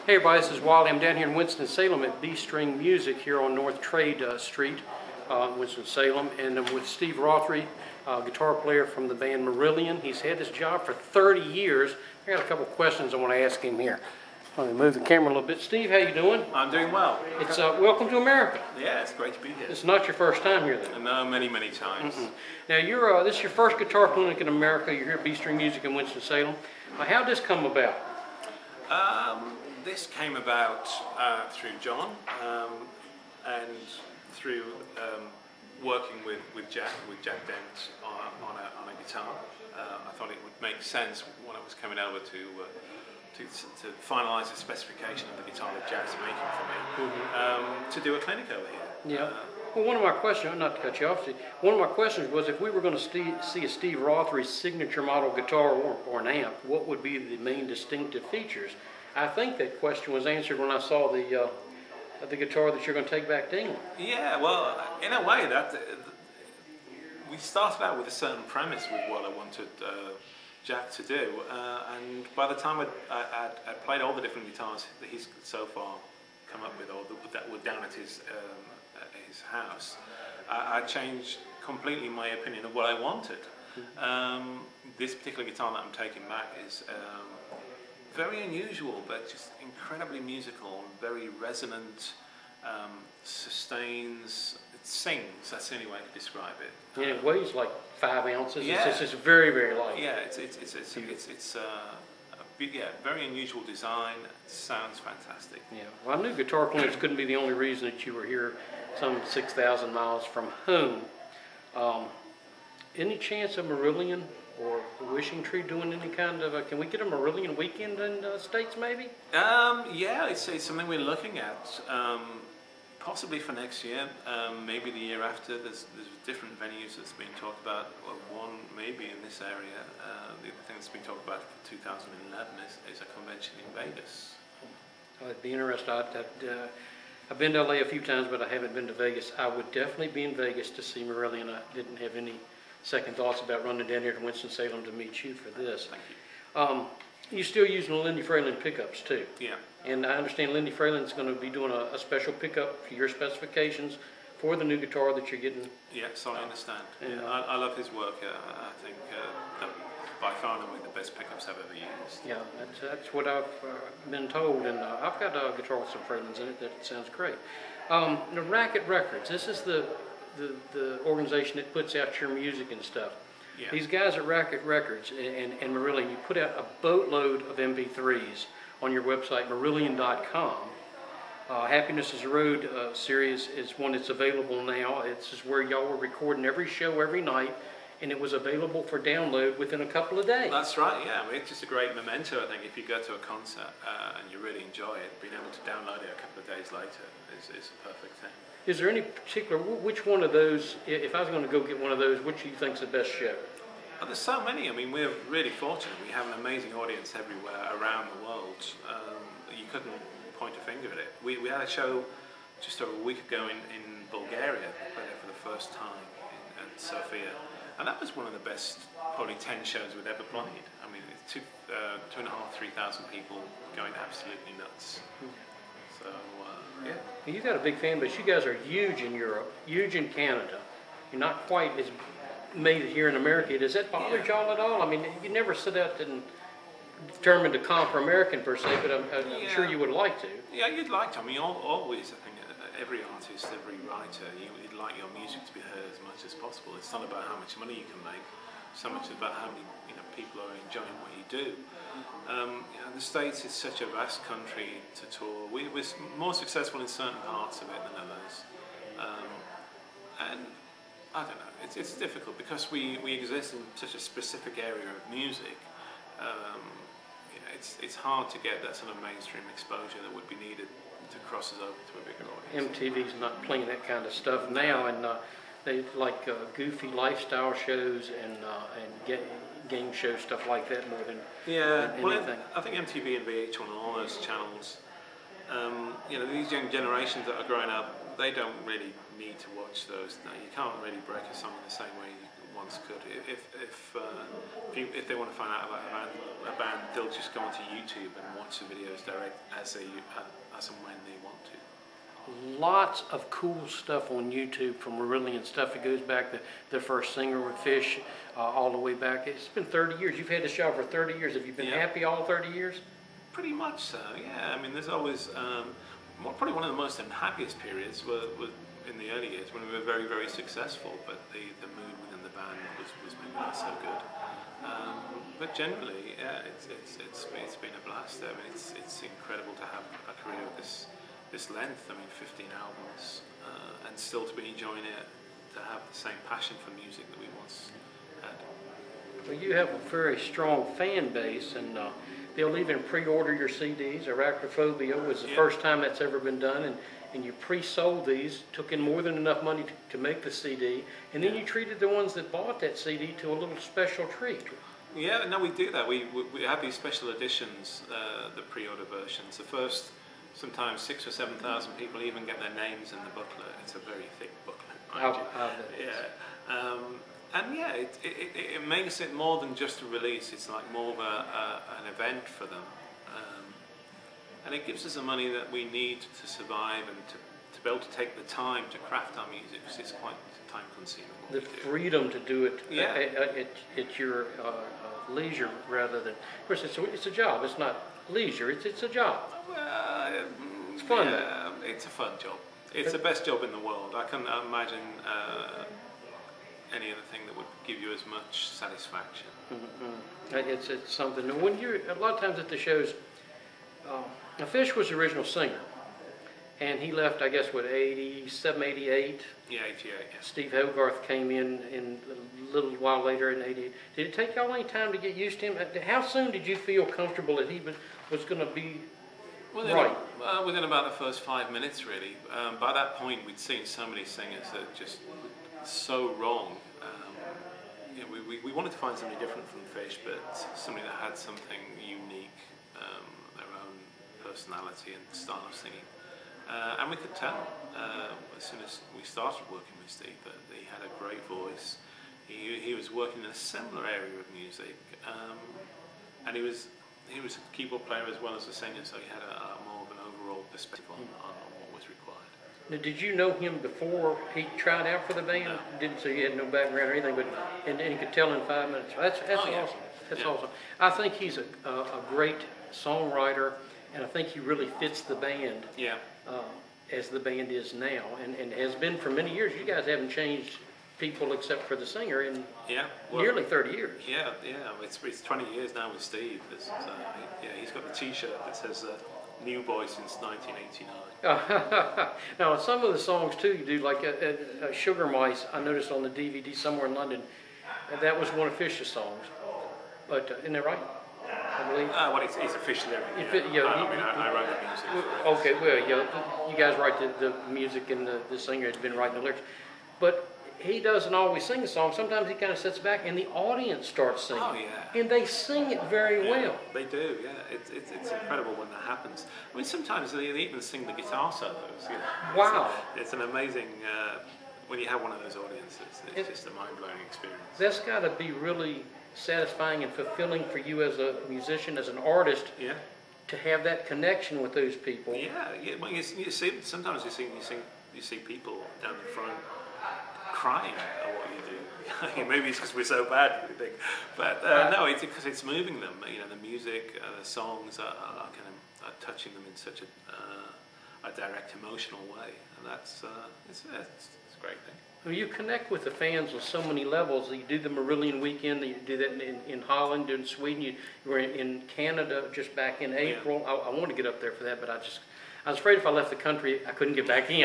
Hey everybody, this is Wally. I'm down here in Winston-Salem at B String Music here on North Trade Street, Winston-Salem, and I'm with Steve Rothery, guitar player from the band Marillion. He's had this job for 30 years. I got a couple questions I want to ask him here. Let me move the camera a little bit. Steve, how you doing? I'm doing well. It's welcome to America. Yeah, it's great to be here. It's not your first time here then? No, many times. Now you're this is your first guitar clinic in America. You're here at B String Music in Winston-Salem. How did this come about? This came about through John and through working with Jack Dent on a guitar. I thought it would make sense when I was coming over to finalise the specification of the guitar that Jack's making for me, to do a clinic over here. Yeah. Well, one of my questions, not to cut you off, one of my questions was if we were going to see a Steve Rothery signature model guitar or an amp, what would be the main distinctive features? I think that question was answered when I saw the guitar that you're going to take back to England. Yeah, well, in a way, we started out with a certain premise with what I wanted Jack to do, and by the time I'd played all the different guitars that he's so far come up with, or that were down at his house, I changed completely my opinion of what I wanted. This particular guitar that I'm taking back is very unusual, but just incredibly musical, very resonant, sustains, it sings, that's the only way to describe it. Yeah, it weighs like 5 ounces, yeah. It's very, very light. Yeah, it's very unusual design, sounds fantastic. Yeah, well, I knew guitar clinics couldn't be the only reason that you were here some 6,000 miles from home. Any chance of Marillion or Wishing Tree doing any kind of can we get a Marillion Weekend in the States maybe? Yeah, it's something we're looking at, possibly for next year, maybe the year after. There's different venues that's been talked about. Well, one maybe in this area. The other thing that's been talked about for 2011 is a convention in Vegas. I'd be interested. I've been to LA a few times, but I haven't been to Vegas. I would definitely be in Vegas to see Marillion. I didn't have any second thoughts about running down here to Winston-Salem to meet you for this. Thank you. You're still using the Lindy Fralin pickups too. Yeah. And I understand Lindy Fralin's going to be doing a special pickup for your specifications for the new guitar that you're getting. Yes, I understand. And I love his work. I think that by far and away the best pickups I've ever used. Yeah, that's what I've been told, and I've got a guitar with some Fralins in it that sounds great. The Racket Records, this is the organization that puts out your music and stuff. Yeah. These guys at Racket Records and Marillion, you put out a boatload of MP3s on your website, Marillion.com. Happiness is a Road series is one that's available now. It's just where y'all were recording every show every night, and it was available for download within a couple of days. That's right, yeah. I mean, it's just a great memento, I think, if you go to a concert and you really enjoy it, being able to download it a couple of days later is a perfect thing. Is there any particular, which one of those, if I was going to go get one of those, which do you think is the best show? Well, there's so many. I mean, we're really fortunate. We have an amazing audience everywhere around the world. You couldn't point a finger at it. We had a show just over a week ago in Bulgaria. We played there for the first time in Sofia. And that was one of the best, probably 10 shows we've ever played. I mean, it's 2,500, 3,000 people going absolutely nuts. So, yeah. You've got a big fan base. You guys are huge in Europe, huge in Canada. You're not quite as made it here in America. Does that bother y'all at all? I mean, you never set out and determined to conquer American per se, but I'm sure you would like to. Yeah, you'd like to. I mean, always, I think, every artist, every writer, you'd like your music to be heard as much as possible. It's not about how much money you can make, so much about how many people are enjoying what you do. The States is such a vast country to tour. We're more successful in certain parts of it than others, and I don't know. It's difficult because we exist in such a specific area of music. It's hard to get that sort of mainstream exposure that would be needed to cross us over to a bigger audience. MTV's not playing that kind of stuff now, and they like goofy lifestyle shows and game show stuff like that more than anything. Well, I think MTV and VH1 and all those channels, these young generations that are growing up, they don't really need to watch those. No, you can't really break a song in the same way once could. If they want to find out about a band, they'll just go onto YouTube and watch the videos direct as and when they want to. Lots of cool stuff on YouTube from Marillion stuff. It goes back to the first singer with Fish, all the way back. It's been 30 years. You've had the shop for 30 years. Have you been happy all 30 years? Pretty much so, yeah. I mean, there's always, probably one of the most unhappiest periods were in the early years when we were very, very successful, but the mood within the band was maybe not so good. But generally, yeah, it's been a blast. I mean, it's incredible to have a career of this length. I mean, 15 albums, and still to be enjoying it, to have the same passion for music that we once had. Well, you have a very strong fan base, and they'll even pre-order your CDs. Arachnophobia was the first time that's ever been done, and you pre-sold these, took in more than enough money to make the CD, and then you treated the ones that bought that CD to a little special treat. Yeah, no, we do that. We have these special editions, the pre-order versions. The first, sometimes 6,000 or 7,000 people even get their names in the booklet. It's a very thick booklet. And yeah, it makes it more than just a release. It's like more of an event for them. And it gives us the money that we need to survive and to be able to take the time to craft our music, because it's quite time consuming. The freedom to do it at your leisure rather than, of course, it's a job. It's not leisure. It's a job. Well, it's fun. Yeah, it's a fun job. It's the best job in the world. I can't imagine any other thing that would give you as much satisfaction. It's something. And when you're a lot of times at the shows, now Fish was the original singer, and he left, I guess, what, 87, 88? Yeah, 88. Yeah. Steve Hogarth came in a little while later in 88. Did it take y'all any time to get used to him? How soon did you feel comfortable that he was going to be right? Within about the first 5 minutes, really. By that point, we'd seen so many singers that were just so wrong. We wanted to find somebody different from Fish, but somebody that had something unique, their own personality and style of singing. And we could tell as soon as we started working with Steve that he had a great voice. He was working in a similar area of music, and he was a keyboard player as well as a singer, so he had more of an overall perspective on what was required. Now, did you know him before he tried out for the band? So you had no background or anything, but and he could tell in 5 minutes. That's awesome. That's awesome. I think he's a great songwriter, and I think he really fits the band. Yeah. As the band is now, and has been for many years. You guys haven't changed people except for the singer in nearly 30 years. Yeah. It's 20 years now with Steve. He's got the T-shirt that says "New Boy since 1989." Now, some of the songs too, you do like "Sugar Mice." I noticed on the DVD somewhere in London, that was one of Fish's songs. But isn't that right? I believe. Well, it's officially everything. I write the music. Okay, well, you guys write the music, and the singer has been writing the lyrics. But he doesn't always sing the song. Sometimes he kind of sits back, and the audience starts singing. Oh, yeah. And they sing it very well. They do, yeah. It's incredible when that happens. I mean, sometimes they even sing the guitar solos. You know? Wow. It's an amazing, when you have one of those audiences, it's just a mind-blowing experience. That's got to be really satisfying and fulfilling for you as a musician, as an artist, to have that connection with those people. Yeah. Well, you see, sometimes you see people down the front crying at what you do. Maybe it's because we're so bad, you think. But no, it's because it's moving them. You know, the music, the songs are touching them in such a direct, emotional way, and it's a great thing. Well, you connect with the fans on so many levels. You do the Marillion Weekend. You do that in Holland, in Sweden. You were in Canada just back in April. I wanted to get up there for that, but I was afraid if I left the country, I couldn't get back in.